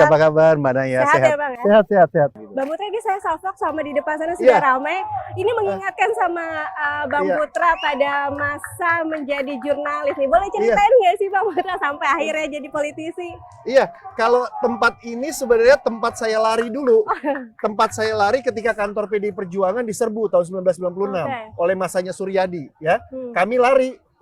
apa kabar Mbak Naya? Sehat ya, Bang, ya? Sehat. Bang Putra ini saya salvok sama di depan sana sudah ramai. Ini mengingatkan sama Bang Putra pada masa menjadi jurnalis nih. Boleh ceritain nggak sih Bang Putra sampai akhirnya jadi politisi? Iya, kalau tempat ini sebenarnya tempat saya lari dulu. Tempat saya lari ketika kantor PDI Perjuangan diserbu tahun 1996 oleh masanya Suryadi, ya. Kami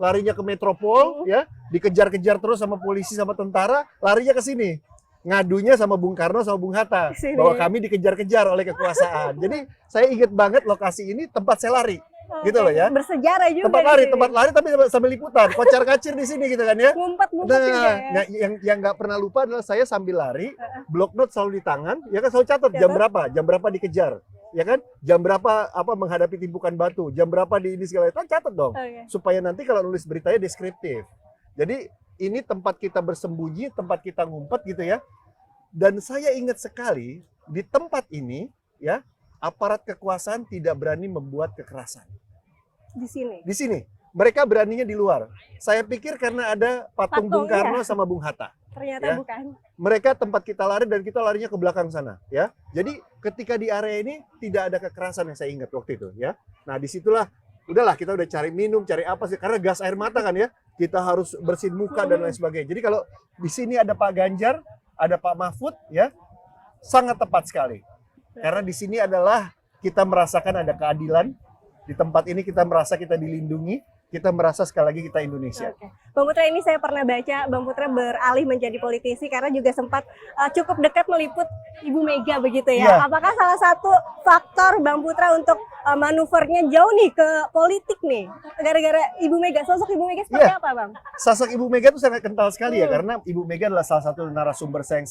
larinya ke Metropol, ya, dikejar-kejar terus sama polisi sama tentara, larinya ke sini. Ngadunya sama Bung Karno sama Bung Hatta bahwa kami dikejar-kejar oleh kekuasaan. Jadi saya ingat banget lokasi ini tempat saya lari. Gitu loh ya. Bersejarah juga. Tempat lari tapi sambil liputan, kocar-kacir di sini gitu kan ya. Ngumpet-ngumpet juga ya. Yang nggak pernah lupa adalah saya sambil lari, block note selalu di tangan, ya kan selalu catat jam berapa dikejar. Ya kan, jam berapa menghadapi timbukan batu, jam berapa di ini segala itu, catat dong. Supaya nanti kalau nulis beritanya deskriptif. Jadi ini tempat kita bersembunyi, tempat kita ngumpet gitu ya. Dan saya ingat sekali di tempat ini ya, aparat kekuasaan tidak berani membuat kekerasan. Di sini. Mereka beraninya di luar. Saya pikir karena ada patung Bung Karno sama Bung Hatta. Ternyata bukan. Mereka tempat kita lari dan kita larinya ke belakang sana, ya. Jadi ketika di area ini tidak ada kekerasan yang saya ingat waktu itu, ya. Nah disitulah, udahlah kita udah cari minum, cari apa sih? Karena gas air mata kan ya. Kita harus bersihin muka dan lain sebagainya. Jadi kalau di sini ada Pak Ganjar, ada Pak Mahfud, ya, sangat tepat sekali. Karena di sini adalah kita merasakan ada keadilan. Di tempat ini kita merasa kita dilindungi, kita merasa sekali lagi kita Indonesia. Bang Putra, ini saya pernah baca Bang Putra beralih menjadi politisi karena juga sempat cukup dekat meliput Ibu Mega begitu ya. Apakah salah satu faktor Bang Putra untuk manuvernya jauh nih ke politik nih? Gara-gara Ibu Mega, sosok Ibu Mega seperti apa Bang? Sosok Ibu Mega itu sangat kental sekali ya, karena Ibu Mega adalah salah satu narasumber saya yang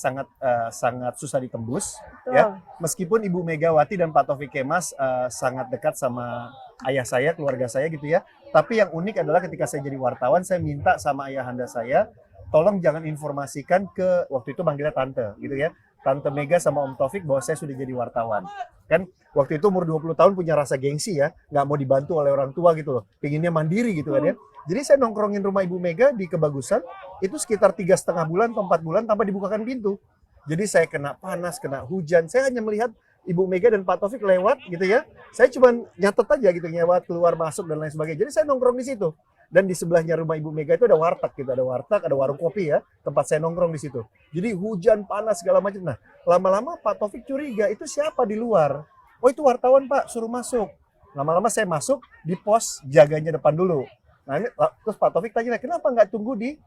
sangat susah ditembus. Ya. Meskipun Ibu Megawati dan Pak Taufik Kemas sangat dekat sama ayah saya, keluarga saya gitu ya. Tapi yang unik adalah ketika saya jadi wartawan, saya minta sama ayahanda saya, tolong jangan informasikan ke, waktu itu manggilnya Tante gitu ya. Tante Mega sama Om Taufik bahwa saya sudah jadi wartawan. Kan waktu itu umur 20 tahun punya rasa gengsi ya, nggak mau dibantu oleh orang tua gitu loh. Pinginnya mandiri gitu kan ya. Jadi saya nongkrongin rumah Ibu Mega di Kebagusan, itu sekitar 3,5 bulan atau 4 bulan tanpa dibukakan pintu. Jadi saya kena panas, kena hujan, saya hanya melihat Ibu Mega dan Pak Taufik lewat gitu ya. Saya cuma nyatet aja gitu, lewat, keluar, masuk dan lain sebagainya. Jadi saya nongkrong di situ. Dan di sebelahnya rumah Ibu Mega itu ada warteg gitu, ada warteg, ada warung kopi ya, tempat saya nongkrong di situ. Jadi hujan, panas segala macam. Nah, lama-lama Pak Taufik curiga, itu siapa di luar? Oh, itu wartawan Pak, suruh masuk. Lama-lama saya masuk, di pos jaganya depan dulu. Nah, ini, terus Pak Taufik tanya, kenapa nggak tunggu di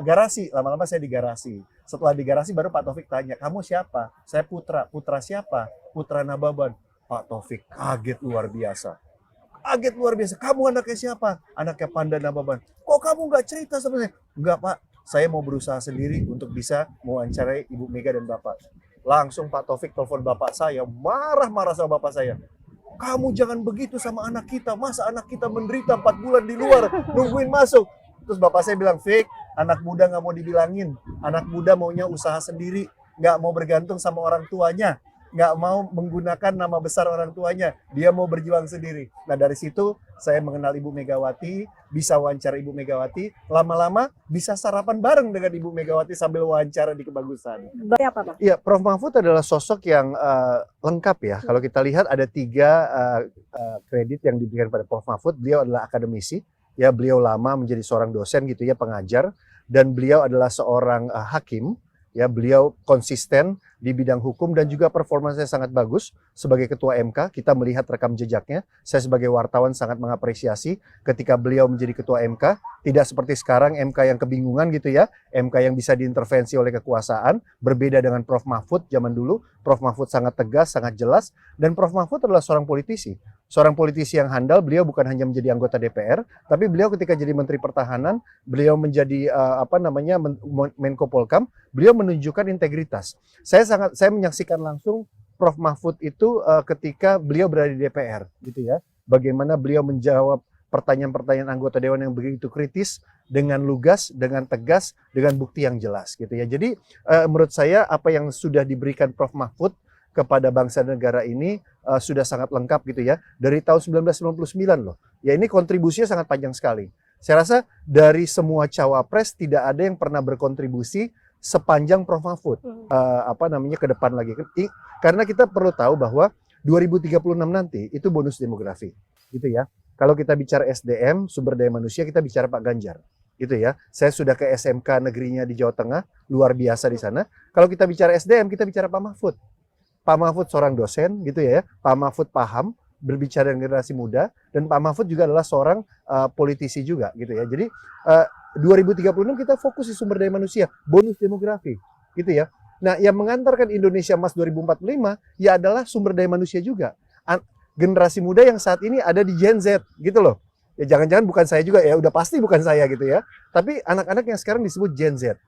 garasi? Lama-lama saya di garasi. Setelah di garasi baru Pak Taufik tanya, kamu siapa? Saya Putra. Putra siapa? Putra Nababan. Pak Taufik kaget luar biasa. Kaget luar biasa. Kamu anaknya siapa? Anaknya Panda Nababan. Kok kamu nggak cerita sama saya? Enggak Pak, saya mau berusaha sendiri untuk bisa mewawancarai Ibu Mega dan Bapak. Langsung Pak Taufik telepon Bapak saya, marah-marah sama Bapak saya. Kamu jangan begitu sama anak kita. Masa anak kita menderita 4 bulan di luar, nungguin masuk. Terus Bapak saya bilang, Fik, anak muda nggak mau dibilangin. Anak muda maunya usaha sendiri. Nggak mau bergantung sama orang tuanya. Nggak mau menggunakan nama besar orang tuanya. Dia mau berjuang sendiri. Nah dari situ saya mengenal Ibu Megawati, bisa wawancara Ibu Megawati. Lama-lama bisa sarapan bareng dengan Ibu Megawati sambil wawancara di Kebagusan. Berarti apa Pak? Iya, Prof. Mahfud adalah sosok yang lengkap ya. Kalau kita lihat ada 3 kredit yang diberikan pada Prof. Mahfud. Beliau adalah akademisi. Ya, beliau lama menjadi seorang dosen gitu ya, pengajar. Dan beliau adalah seorang hakim. Ya, beliau konsisten di bidang hukum dan juga performanya sangat bagus sebagai ketua MK. Kita melihat rekam jejaknya. Saya sebagai wartawan sangat mengapresiasi ketika beliau menjadi ketua MK. Tidak seperti sekarang MK yang kebingungan gitu ya. MK yang bisa diintervensi oleh kekuasaan. Berbeda dengan Prof. Mahfud zaman dulu. Prof. Mahfud sangat tegas, sangat jelas. Dan Prof. Mahfud adalah seorang politisi. Seorang politisi yang handal, beliau bukan hanya menjadi anggota DPR, tapi beliau ketika jadi Menteri Pertahanan, beliau menjadi Menko Polkam, beliau menunjukkan integritas. Saya menyaksikan langsung Prof. Mahfud itu ketika beliau berada di DPR, gitu ya. Bagaimana beliau menjawab pertanyaan-pertanyaan anggota dewan yang begitu kritis dengan lugas, dengan tegas, dengan bukti yang jelas, gitu ya. Jadi menurut saya apa yang sudah diberikan Prof. Mahfud kepada bangsa dan negara ini sudah sangat lengkap gitu ya. Dari tahun 1999 loh. Ya ini kontribusinya sangat panjang sekali. Saya rasa dari semua cawapres tidak ada yang pernah berkontribusi sepanjang Prof Mahfud ke depan lagi. Karena kita perlu tahu bahwa 2036 nanti itu bonus demografi, gitu ya. Kalau kita bicara SDM, sumber daya manusia, kita bicara Pak Ganjar, gitu ya. Saya sudah ke SMK negerinya di Jawa Tengah, luar biasa di sana. Kalau kita bicara SDM, kita bicara Pak Mahfud. Pak Mahfud seorang dosen, gitu ya. Pak Mahfud paham berbicara dengan generasi muda, dan Pak Mahfud juga adalah seorang politisi juga, gitu ya. Jadi 2036 kita fokus di sumber daya manusia, bonus demografi, gitu ya. Nah, yang mengantarkan Indonesia Emas 2045 ya adalah sumber daya manusia juga. Generasi muda yang saat ini ada di Gen Z, gitu loh. Ya jangan-jangan bukan saya juga, ya udah pasti bukan saya gitu ya. Tapi anak-anak yang sekarang disebut Gen Z.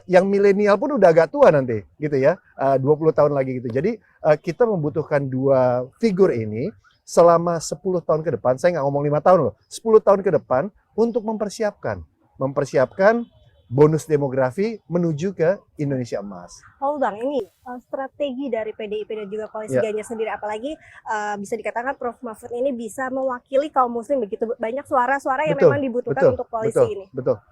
Yang milenial pun udah agak tua nanti, gitu ya. 20 tahun lagi gitu. Jadi kita membutuhkan dua figur ini selama 10 tahun ke depan. Saya nggak ngomong 5 tahun loh. 10 tahun ke depan untuk mempersiapkan bonus demografi menuju ke Indonesia Emas. Oh Bang, ini strategi dari PDIP dan juga koalisi Ganjar sendiri, apalagi bisa dikatakan Prof Mahfud ini bisa mewakili kaum muslim, begitu banyak suara-suara yang memang dibutuhkan untuk koalisi ini. Betul.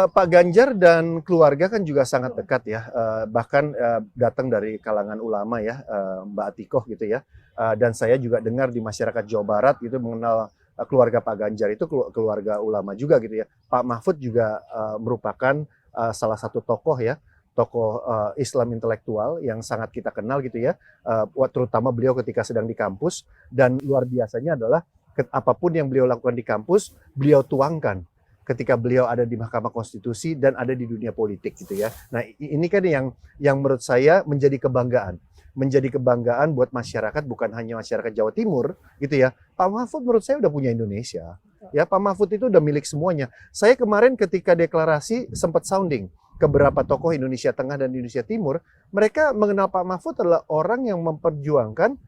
Pak Ganjar dan keluarga kan juga sangat dekat ya, bahkan datang dari kalangan ulama ya, Mbak Atikoh gitu ya. Dan saya juga dengar di masyarakat Jawa Barat itu mengenal keluarga Pak Ganjar itu keluarga ulama juga gitu ya. Pak Mahfud juga merupakan salah satu tokoh ya, tokoh Islam intelektual yang sangat kita kenal gitu ya, terutama beliau ketika sedang di kampus, dan luar biasanya adalah apapun yang beliau lakukan di kampus, beliau tuangkan ketika beliau ada di Mahkamah Konstitusi dan ada di dunia politik gitu ya. Nah ini kan yang menurut saya menjadi kebanggaan buat masyarakat, bukan hanya masyarakat Jawa Timur gitu ya. Pak Mahfud menurut saya udah punya Indonesia. Ya, Pak Mahfud itu udah milik semuanya. Saya kemarin ketika deklarasi sempat sounding ke beberapa tokoh Indonesia Tengah dan Indonesia Timur, mereka mengenal Pak Mahfud adalah orang yang memperjuangkan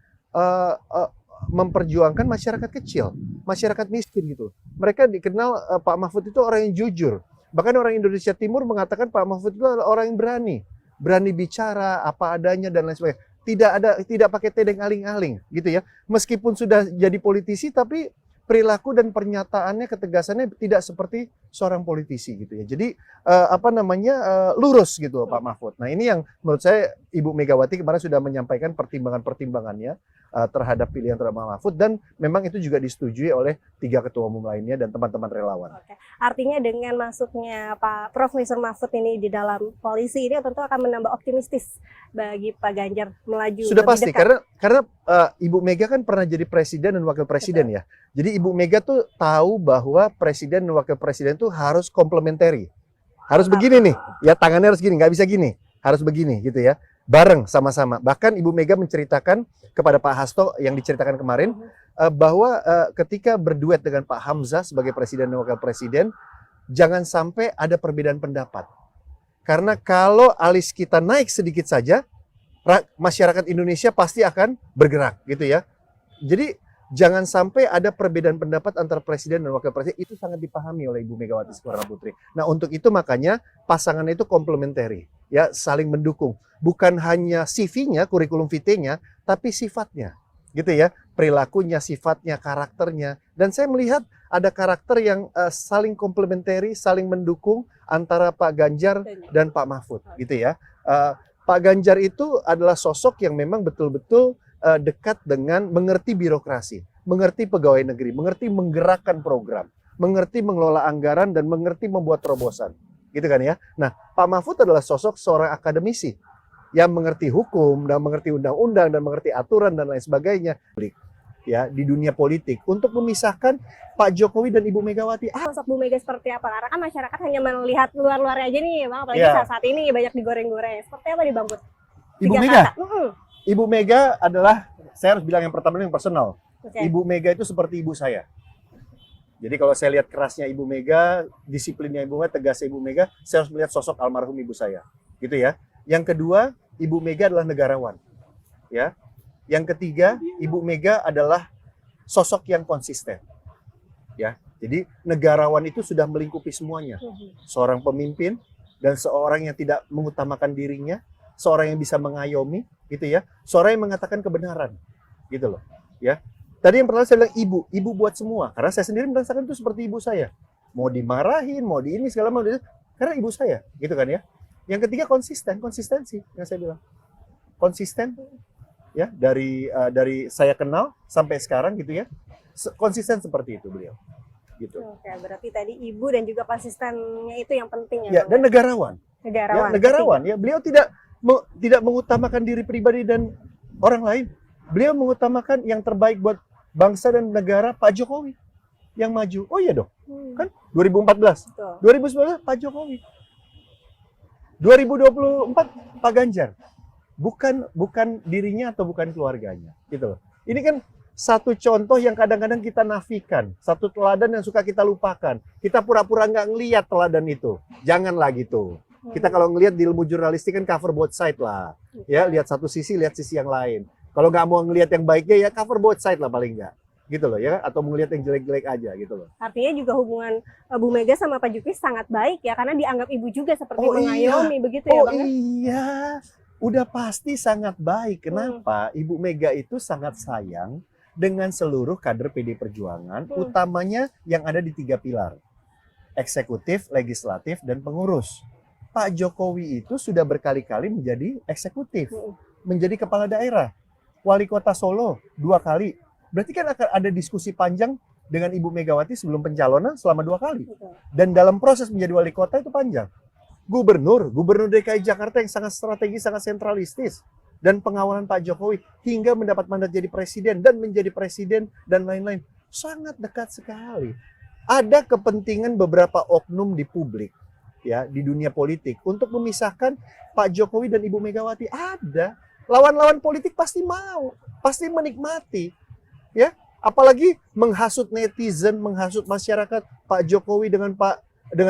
masyarakat kecil, masyarakat miskin gitu. Mereka dikenal Pak Mahfud itu orang yang jujur. Bahkan orang Indonesia Timur mengatakan Pak Mahfud itu adalah orang yang berani bicara apa adanya dan lain sebagainya. Tidak pakai tedeng aling-aling gitu ya. Meskipun sudah jadi politisi tapi perilaku dan pernyataannya, ketegasannya tidak seperti seorang politisi gitu ya. Jadi lurus gitu Pak Mahfud. Nah, ini yang menurut saya Ibu Megawati kemarin sudah menyampaikan pertimbangannya terhadap pilihan terhadap Pak Mahfud, dan memang itu juga disetujui oleh 3 ketua umum lainnya dan teman-teman relawan. Oke. Artinya dengan masuknya Pak Profesor Mahfud ini di dalam koalisi ini tentu akan menambah optimistis bagi Pak Ganjar melaju. Sudah lebih pasti dekat. karena Ibu Mega kan pernah jadi presiden dan wakil presiden. Betul. Ya. Jadi Ibu Mega tuh tahu bahwa presiden dan wakil presiden tuh harus komplementari. Harus begini nih, ya tangannya harus gini, nggak bisa gini, harus begini gitu ya. Bareng sama-sama. Bahkan Ibu Mega menceritakan kepada Pak Hasto yang diceritakan kemarin bahwa ketika berduet dengan Pak Hamzah sebagai presiden dan wakil presiden, jangan sampai ada perbedaan pendapat. Karena kalau alis kita naik sedikit saja, masyarakat Indonesia pasti akan bergerak gitu ya. Jadi jangan sampai ada perbedaan pendapat antara presiden dan wakil presiden, itu sangat dipahami oleh Ibu Megawati Soekarnoputri. Nah, untuk itu makanya pasangannya itu komplementari, ya, saling mendukung. Bukan hanya CV-nya, kurikulum vitae-nya, tapi sifatnya. Gitu ya, perilakunya, sifatnya, karakternya. Dan saya melihat ada karakter yang saling komplementari, saling mendukung antara Pak Ganjar dan Pak Mahfud, gitu ya. Pak Ganjar itu adalah sosok yang memang betul-betul dekat dengan mengerti birokrasi, mengerti pegawai negeri, mengerti menggerakkan program, mengerti mengelola anggaran, dan mengerti membuat terobosan. Gitu kan ya. Nah, Pak Mahfud adalah sosok seorang akademisi yang mengerti hukum dan mengerti undang-undang dan mengerti aturan dan lain sebagainya ya di dunia politik untuk memisahkan Pak Jokowi dan Ibu Megawati. Sosok Bu Mega seperti apa? Karena kan masyarakat hanya melihat luar-luarnya aja nih, Bang. Apalagi saat ini banyak digoreng-goreng. Seperti apa nih, Bang Put? Ibu Mega? Ibu Mega adalah, saya harus bilang yang pertama yang personal. Okay. Ibu Mega itu seperti ibu saya. Jadi kalau saya lihat kerasnya Ibu Mega, disiplinnya Ibu Mega, tegasnya Ibu Mega, saya harus melihat sosok almarhum ibu saya. Gitu ya. Yang kedua, Ibu Mega adalah negarawan. Ya. Yang ketiga, Ibu Mega adalah sosok yang konsisten. Ya. Jadi negarawan itu sudah melingkupi semuanya. Seorang pemimpin dan seorang yang tidak mengutamakan dirinya, seorang yang bisa mengayomi, gitu ya. Seorang yang mengatakan kebenaran. Gitu loh. Ya. Tadi yang pertama saya bilang ibu buat semua. Karena saya sendiri merasakan itu seperti ibu saya. Mau dimarahin, mau di ini segala macam, Karena ibu saya, gitu kan ya. Yang ketiga konsistensi yang saya bilang. Konsisten ya dari saya kenal sampai sekarang gitu ya. Konsisten seperti itu beliau. Gitu. Oke, berarti tadi ibu dan juga konsistennya itu yang penting Ya, dan negarawan. Negarawan. Ya, negarawan ya. Beliau tidak mengutamakan diri pribadi dan orang lain. Beliau mengutamakan yang terbaik buat bangsa dan negara, Pak Jokowi yang maju. Oh iya dong. Kan 2014. Betul. 2019 Pak Jokowi. 2024 Pak Ganjar. Bukan dirinya atau bukan keluarganya, gitu loh. Ini kan satu contoh yang kadang-kadang kita nafikan, satu teladan yang suka kita lupakan. Kita pura-pura nggak ngelihat teladan itu. Janganlah gitu. Kita kalau ngelihat di ilmu jurnalistik kan cover both side lah. Ya, lihat satu sisi, lihat sisi yang lain. Kalau nggak mau ngelihat yang baiknya ya cover both side lah paling nggak. Gitu loh ya, atau melihat yang jelek-jelek aja gitu loh. Artinya juga hubungan Bu Mega sama Pak Jokowi sangat baik ya, karena dianggap ibu juga seperti mengayomi begitu ya Bang. Iya, udah pasti sangat baik. Kenapa? Ibu Mega itu sangat sayang dengan seluruh kader PD Perjuangan, utamanya yang ada di 3 pilar. Eksekutif, legislatif, dan pengurus. Pak Jokowi itu sudah berkali-kali menjadi eksekutif, menjadi kepala daerah. Wali kota Solo 2 kali. Berarti kan akan ada diskusi panjang dengan Ibu Megawati sebelum pencalonan selama 2 kali. Dan dalam proses menjadi wali kota itu panjang. Gubernur DKI Jakarta yang sangat strategis, sangat sentralistis. Dan pengawalan Pak Jokowi hingga mendapat mandat jadi presiden dan menjadi presiden dan lain-lain. Sangat dekat sekali. Ada kepentingan beberapa oknum di publik, ya, di dunia politik untuk memisahkan Pak Jokowi dan Ibu Megawati. Ada. Lawan-lawan politik pasti mau, pasti menikmati. Ya, apalagi menghasut netizen, menghasut masyarakat, Pak Jokowi dengan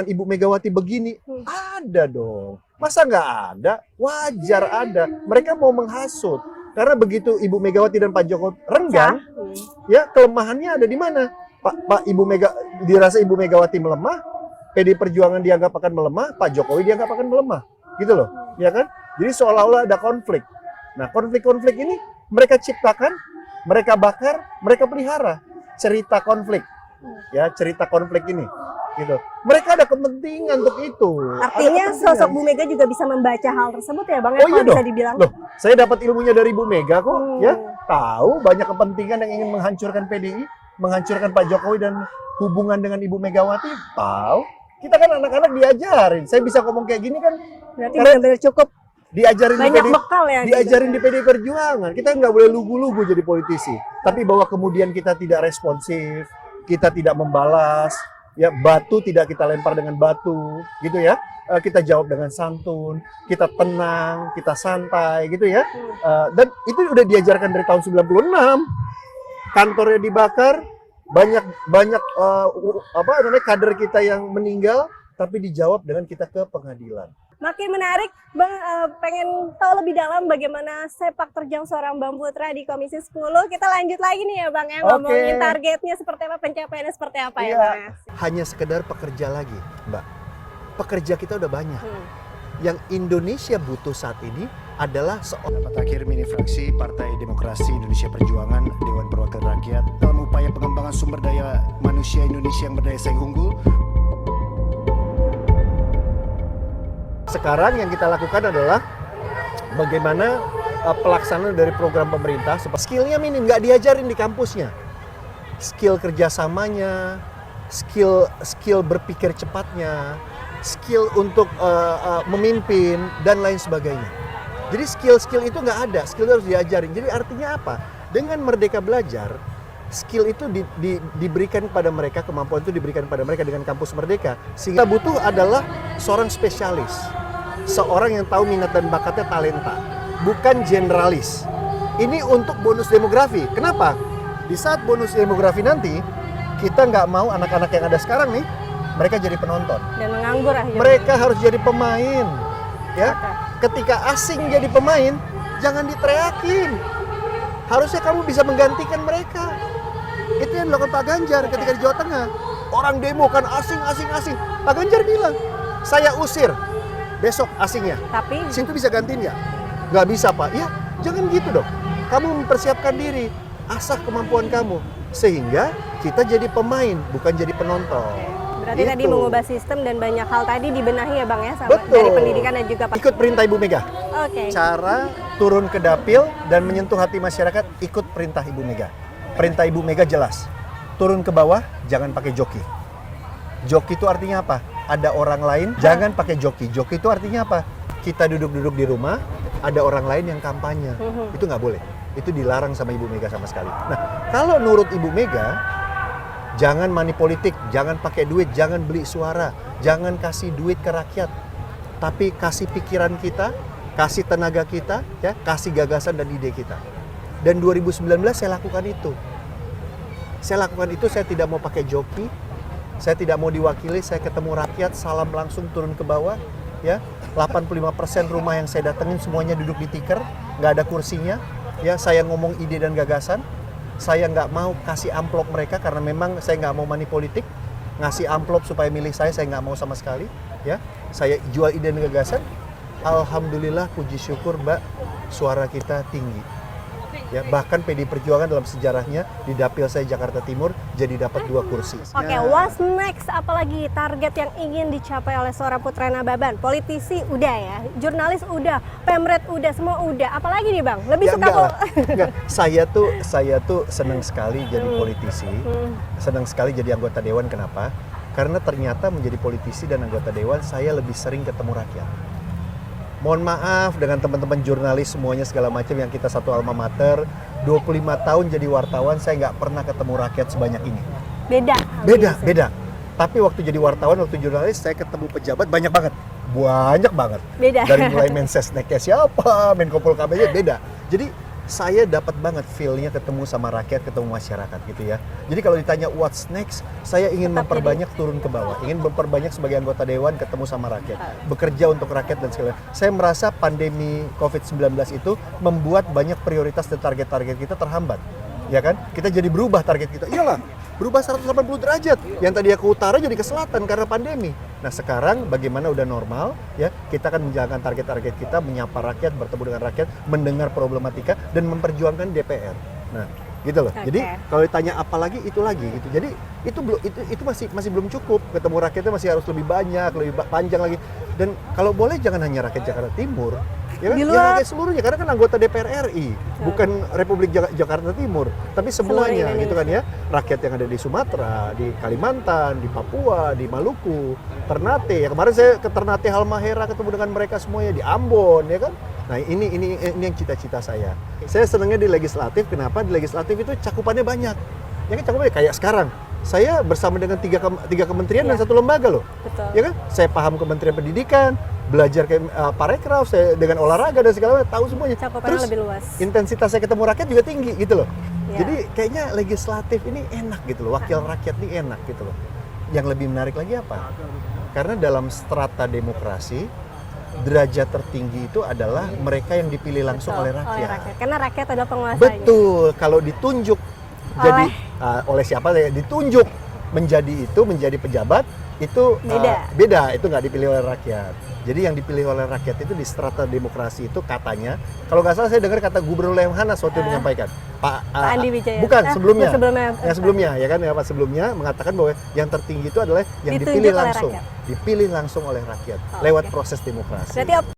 Ibu Megawati begini, ada dong. Masa nggak ada? Wajar ada. Mereka mau menghasut. Karena begitu Ibu Megawati dan Pak Jokowi renggang, ya kelemahannya ada di mana? Dirasa Ibu Megawati melemah, PD Perjuangan dianggap akan melemah, Pak Jokowi dianggap akan melemah, gitu loh, ya kan? Jadi seolah-olah ada konflik. Nah, konflik-konflik ini mereka ciptakan, mereka bakar, mereka pelihara. Cerita konflik, ya, cerita konflik ini, gitu. Mereka ada kepentingan untuk itu. Artinya sosok Bu Mega juga bisa membaca hal tersebut ya Bang, iya kalau bisa dibilang. Loh, saya dapat ilmunya dari Bu Mega kok, ya. Tahu banyak kepentingan yang ingin menghancurkan PDI, menghancurkan Pak Jokowi dan hubungan dengan Ibu Megawati. Tahu. Kita kan anak-anak diajarin. Saya bisa ngomong kayak gini kan. Berarti benar-benar cukup diajarin banyak bekal ya. Diajarin di PD Perjuangan. Kita nggak boleh lugu-lugu jadi politisi. Tapi bahwa kemudian kita tidak responsif, kita tidak membalas, ya, batu tidak kita lempar dengan batu, gitu ya. Kita jawab dengan santun, kita tenang, kita santai, gitu ya. Dan itu udah diajarkan dari tahun 96. Kantornya dibakar, banyak kader kita yang meninggal, tapi dijawab dengan kita ke pengadilan. Makin menarik, Bang, pengen tahu lebih dalam bagaimana sepak terjang seorang Bang Putra di Komisi 10. Kita lanjut lagi nih ya Bang, ya, ngomongin targetnya seperti apa, pencapaiannya seperti apa ya Bang. Hanya sekedar pekerja lagi, Mbak. Pekerja kita udah banyak. Yang Indonesia butuh saat ini adalah Pendapat akhir mini fraksi Partai Demokrasi Indonesia Perjuangan Dewan Perwakilan Rakyat dalam upaya pengembangan sumber daya manusia Indonesia yang berdaya saing unggul. Sekarang yang kita lakukan adalah bagaimana pelaksanaan dari program pemerintah. Skillnya minim, nggak diajarin di kampusnya. Skill kerjasamanya, skill berpikir cepatnya, skill untuk memimpin, dan lain sebagainya. Jadi skill itu nggak ada, skill harus diajarin. Jadi artinya apa? Dengan Merdeka Belajar, skill itu diberikan kepada mereka, kemampuan itu diberikan kepada mereka dengan kampus Merdeka. Sehingga kita butuh adalah seorang spesialis, seorang yang tahu minat dan bakatnya, talenta, bukan generalis. Ini untuk bonus demografi. Kenapa? Di saat bonus demografi nanti, kita nggak mau anak-anak yang ada sekarang nih, mereka jadi penonton. Dan menganggur akhirnya. Mereka harus jadi pemain. Ya, ketika asing jadi pemain, jangan diteriakin. Harusnya kamu bisa menggantikan mereka. Itu yang dilakukan Pak Ganjar ketika di Jawa Tengah. Orang demo kan asing. Pak Ganjar bilang, saya usir besok asingnya. Tapi situ bisa gantiin nggak? Nggak bisa Pak. Ya, jangan gitu dong. Kamu mempersiapkan diri, asah kemampuan kamu. Sehingga kita jadi pemain, bukan jadi penonton. Berarti tadi Itu. mengubah sistem dan banyak hal tadi dibenahi ya Bang ya, sama Betul. dari pendidikan dan juga Ikut perintah Ibu Mega. Oke. Cara turun ke dapil dan menyentuh hati masyarakat, ikut perintah Ibu Mega. Perintah Ibu Mega jelas. Turun ke bawah, jangan pakai joki. Joki itu artinya apa? Ada orang lain, jangan pakai joki. Joki itu artinya apa? Kita duduk-duduk di rumah, ada orang lain yang kampanye. Itu nggak boleh. Itu dilarang sama Ibu Mega sama sekali. Nah, kalau nurut Ibu Mega, jangan money politik, jangan pakai duit, jangan beli suara, jangan kasih duit ke rakyat. Tapi kasih pikiran kita, kasih tenaga kita, ya, kasih gagasan dan ide kita. Dan 2019 saya lakukan itu. Saya lakukan itu, saya tidak mau pakai joki, saya tidak mau diwakili, saya ketemu rakyat, salam langsung turun ke bawah, ya. 85% rumah yang saya datengin semuanya duduk di tikar, nggak ada kursinya, ya. Saya ngomong ide dan gagasan, saya nggak mau kasih amplop mereka karena memang saya nggak mau money politik, ngasih amplop supaya milih saya nggak mau sama sekali, ya. Saya jual ide dan gagasan, alhamdulillah puji syukur Mbak, suara kita tinggi. Ya, bahkan PD Perjuangan dalam sejarahnya di dapil saya Jakarta Timur jadi dapat 2 kursi. Oke, what's next? Apalagi target yang ingin dicapai oleh seorang Putra Nababan? Politisi udah ya, jurnalis udah, pemret udah, semua udah. Apalagi nih Bang? Lebih suka kok. Enggak. Saya tuh senang sekali jadi politisi, senang sekali jadi anggota dewan. Kenapa? Karena ternyata menjadi politisi dan anggota dewan saya lebih sering ketemu rakyat. Mohon maaf dengan teman-teman jurnalis semuanya segala macam yang kita satu alma mater, 25 tahun jadi wartawan saya nggak pernah ketemu rakyat sebanyak ini. Beda. Tapi waktu jadi wartawan, waktu jurnalis saya ketemu pejabat banyak banget. Beda. Dari mulai Mensesneknya siapa, Menko Polhukamnya beda. Jadi saya dapat banget feel-nya ketemu sama rakyat, ketemu masyarakat gitu ya. Jadi kalau ditanya what's next, saya ingin memperbanyak turun ke bawah, ingin memperbanyak sebagai anggota dewan ketemu sama rakyat, bekerja untuk rakyat dan segala. Saya merasa pandemi COVID-19 itu membuat banyak prioritas dan target-target kita terhambat. Ya kan? Kita jadi berubah target kita. Iyalah, berubah 180 derajat. Yang tadi ke utara jadi ke selatan karena pandemi. Nah, sekarang bagaimana udah normal, ya, kita akan menjalankan target-target kita, menyapa rakyat, bertemu dengan rakyat, mendengar problematika dan memperjuangkan DPR. Nah, gitu loh. Jadi kalau ditanya apa lagi itu lagi gitu. Jadi itu masih belum cukup. Ketemu rakyatnya masih harus lebih banyak, lebih panjang lagi. Dan kalau boleh jangan hanya rakyat Jakarta Timur. Ya kan? Ya, rakyat seluruhnya, karena kan anggota DPR RI, bukan Republik Jakarta Timur, tapi semuanya gitu kan ya. Rakyat yang ada di Sumatera, di Kalimantan, di Papua, di Maluku, Ternate. Ya kemarin saya ke Ternate Halmahera ketemu dengan mereka semuanya, di Ambon ya kan. Nah, ini yang cita-cita saya. Saya senangnya di legislatif. Kenapa? Di legislatif itu cakupannya banyak. Ya kan, cakupannya kayak sekarang. Saya bersama dengan tiga kementerian dan 1 lembaga loh. Betul. Ya kan? Saya paham Kementerian Pendidikan, belajar ke Parekraf, saya dengan olahraga dan segala macam, tahu semuanya. Cakupannya Terus lebih luas. intensitas saya ketemu rakyat juga tinggi gitu loh. Ya. Jadi kayaknya legislatif ini enak gitu loh, wakil rakyat ini enak gitu loh. Yang lebih menarik lagi apa? Karena dalam strata demokrasi, derajat tertinggi itu adalah mereka yang dipilih langsung oleh rakyat. Karena rakyat adalah penguasanya. Betul, kalau ditunjuk jadi oleh siapa ya, ditunjuk menjadi pejabat itu beda, itu nggak dipilih oleh rakyat. Jadi yang dipilih oleh rakyat itu di strata demokrasi itu katanya, kalau nggak salah saya dengar kata Gubernur Lemhanas waktu menyampaikan, Pak Andi Wijaya. Bukan, sebelumnya. Yang sebelumnya ya kan, ya Pak, sebelumnya mengatakan bahwa yang tertinggi itu adalah yang ditunjuk dipilih langsung oleh rakyat lewat proses demokrasi. Berarti